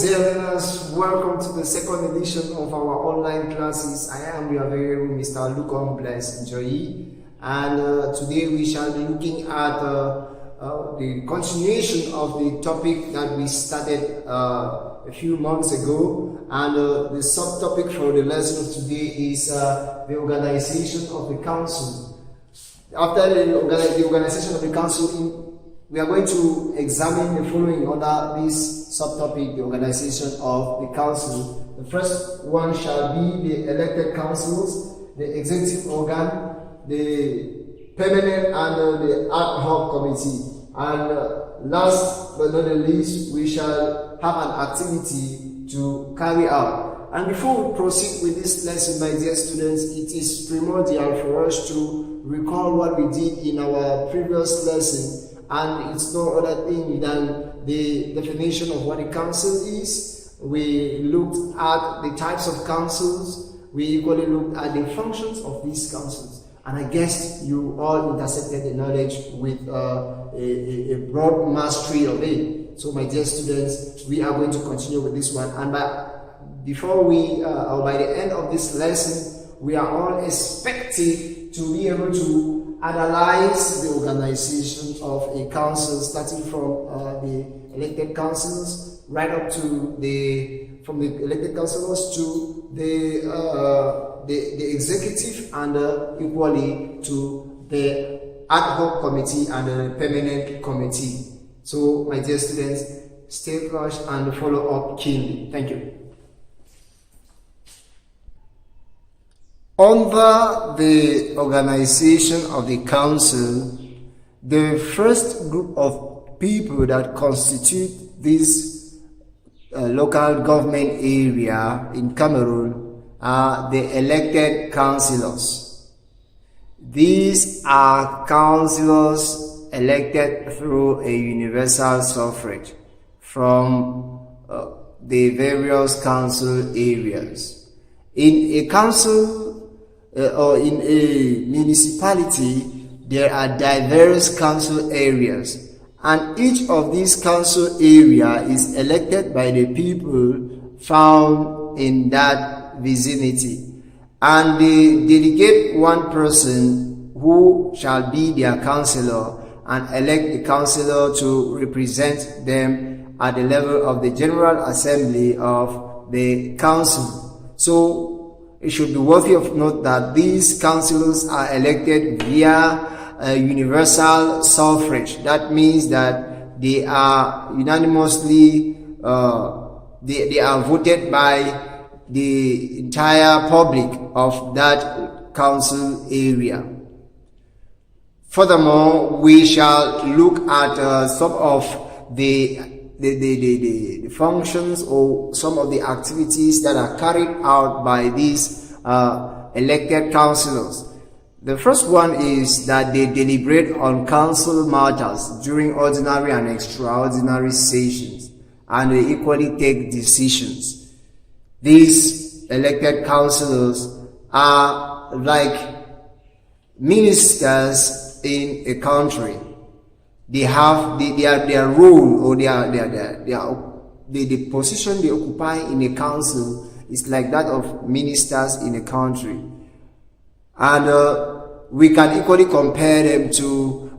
dear learners, welcome to the second edition of our online classes. I am your very own Mr. Lucan Bless Njoyi, and today we shall be looking at the continuation of the topic that we started a few months ago, and the subtopic for the lesson of today is the organization of the council. After the organization of the council, we are going to examine the following under this subtopic, the organization of the council. The first one shall be the elected councils, the executive organ, the permanent and the ad hoc committee. And last but not the least, we shall have an activity to carry out. And before we proceed with this lesson, my dear students, it is primordial for us to recall what we did in our previous lesson. And it's no other thing than the definition of what a council is. We looked at the types of councils. We equally looked at the functions of these councils. And I guess you all intersected the knowledge with a broad mastery of it. So my dear students, we are going to continue with this one. And by the end of this lesson, we are all expected to be able to analyze the organization of a council, starting from the elected councils right up to from the elected councillors to the executive, and equally to the ad hoc committee and the permanent committee. So my dear students, stay close and follow up keenly. Thank you. Under the organization of the council, the first group of people that constitute this local government area in Cameroon are the elected councillors. These are councillors elected through a universal suffrage from the various council areas. In a council or in a municipality, there are diverse council areas, and each of these council areas is elected by the people found in that vicinity, and they delegate one person who shall be their councillor and elect the councillor to represent them at the level of the General Assembly of the council. So it should be worthy of note that these councillors are elected via a universal suffrage. That means that they are unanimously, they are voted by the entire public of that council area. Furthermore, we shall look at some of the functions or some of the activities that are carried out by these elected councillors. The first one is that they deliberate on council matters during ordinary and extraordinary sessions, and they equally take decisions. These elected councillors are like ministers in a country. They have their role, or the position they occupy in a council is like that of ministers in a country, and we can equally compare them to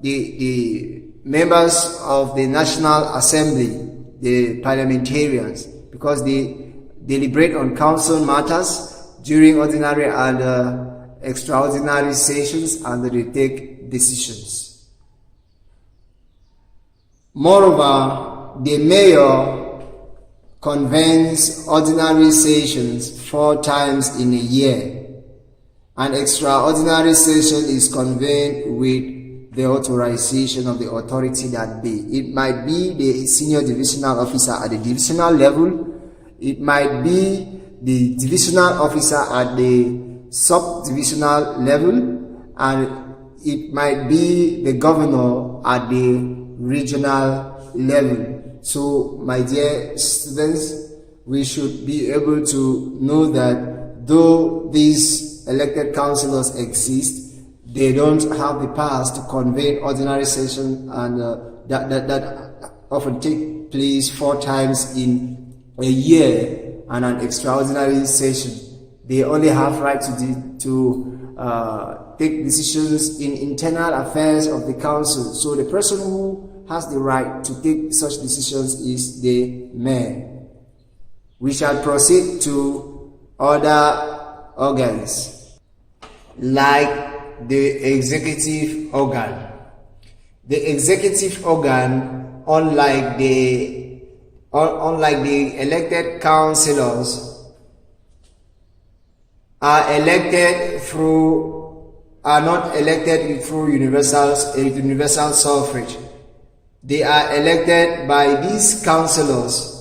the members of the National Assembly, the parliamentarians, because they deliberate on council matters during ordinary and extraordinary sessions, and they take decisions. Moreover, the mayor convenes ordinary sessions 4 times in a year. An extraordinary session is convened with the authorization of the authority that be. It might be the senior divisional officer at the divisional level. It might be the divisional officer at the sub-divisional level, and it might be the governor at the regional level. So my dear students, we should be able to know that though these elected councillors exist, they don't have the powers to convene ordinary session, and that often take place 4 times in a year and an extraordinary session. They only have right to take decisions in internal affairs of the council. So the person who has the right to take such decisions is the mayor. We shall proceed to other organs, like the executive organ. The executive organ, unlike the elected councillors, are not elected through universal suffrage. They are elected by these councillors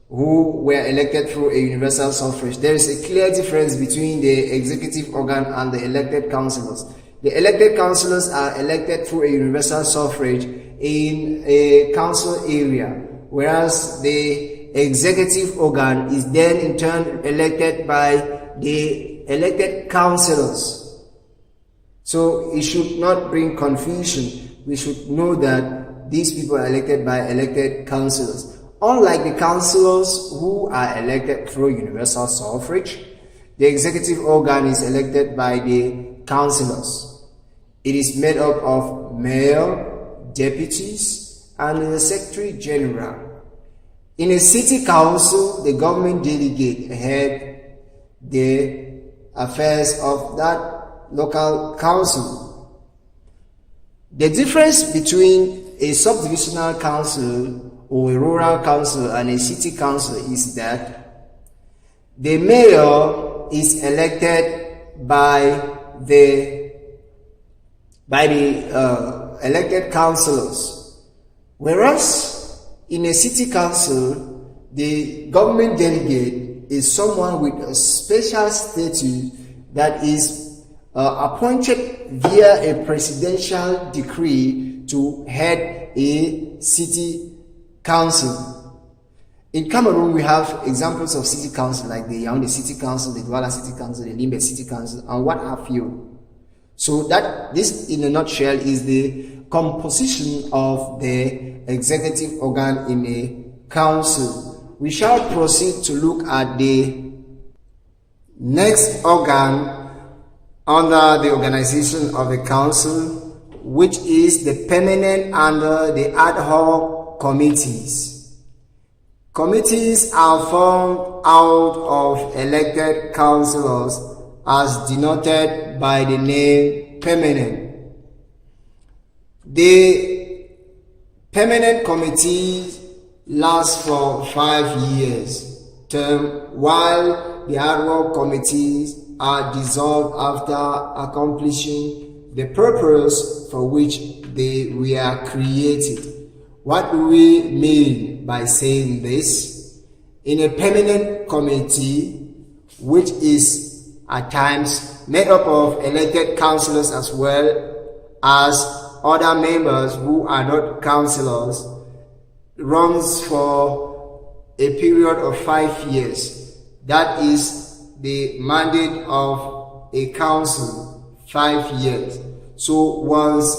who were elected through a universal suffrage. There is a clear difference between the executive organ and the elected councillors. The elected councillors are elected through a universal suffrage in a council area, whereas the executive organ is then in turn elected by the elected councillors. So it should not bring confusion. We should know that these people are elected by elected councillors. Unlike the councillors who are elected through universal suffrage, the executive organ is elected by the councillors. It is made up of mayor, deputies, and the secretary general. In a city council, the government delegate head the affairs of that local council. The difference between a subdivisional council or a rural council and a city council is that the mayor is elected by the elected councillors, whereas in a city council, the government delegate is someone with a special status that is appointed via a presidential decree to head a city council. In Cameroon, we have examples of city council like the Yaoundé City Council, the Douala City Council, the Limbe City Council, and what have you. So that this, in a nutshell, is the composition of the executive organ in a council. We shall proceed to look at the next organ under the organization of the council, which is the permanent and the ad hoc committees. Committees are formed out of elected councillors as denoted by the name permanent. The permanent committee lasts for 5 years term, while the ad hoc committees are dissolved after accomplishing the purpose for which they were created. What do we mean by saying this? In a permanent committee, which is at times made up of elected councillors as well as other members who are not councillors, runs for a period of 5 years. That is the mandate of a council, 5 years. So once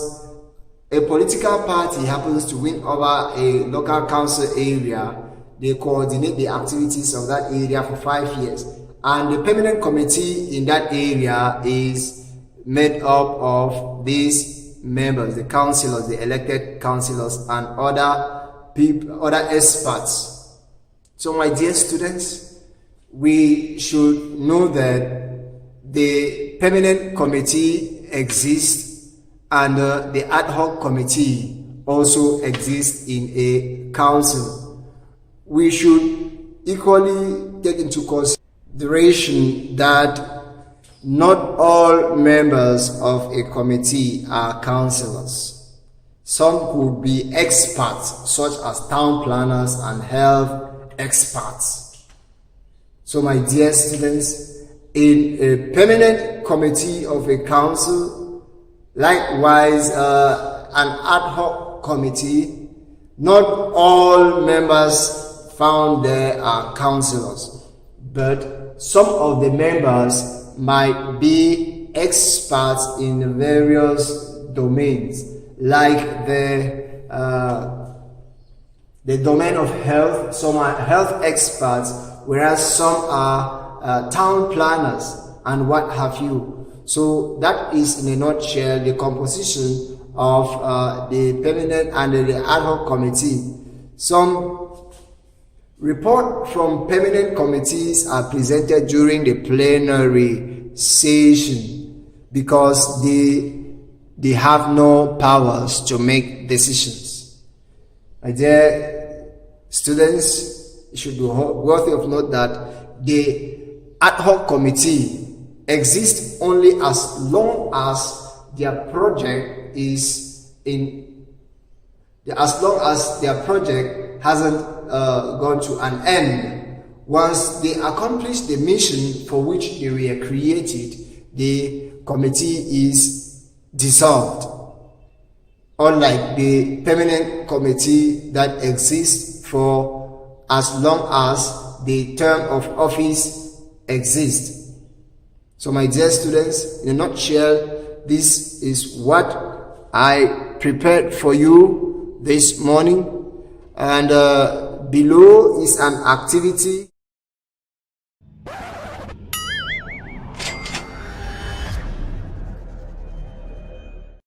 a political party happens to win over a local council area, they coordinate the activities of that area for 5 years. And the permanent committee in that area is made up of these members, the councillors, the elected councillors, and other people, other experts. So my dear students, we should know that the permanent committee exists and the ad hoc committee also exists in a council. We should equally take into consideration that not all members of a committee are councillors. Some could be experts, such as town planners and health experts. So my dear students, in a permanent committee of a council, likewise an ad hoc committee, not all members found there are councillors, but some of the members might be experts in various domains, like the the domain of health. Some are health experts, whereas some are town planners and what have you. So that is, in a nutshell, the composition of the permanent and the ad hoc committee. Some report from permanent committees are presented during the plenary session because they have no powers to make decisions. My dear students, it should be worthy of note that the ad hoc committee exists only as long as their project is as long as their project hasn't gone to an end. Once they accomplish the mission for which they were created, the committee is dissolved. Unlike the permanent committee that exists for as long as the term of office exists. So my dear students, in a nutshell, this is what I prepared for you this morning. And below is an activity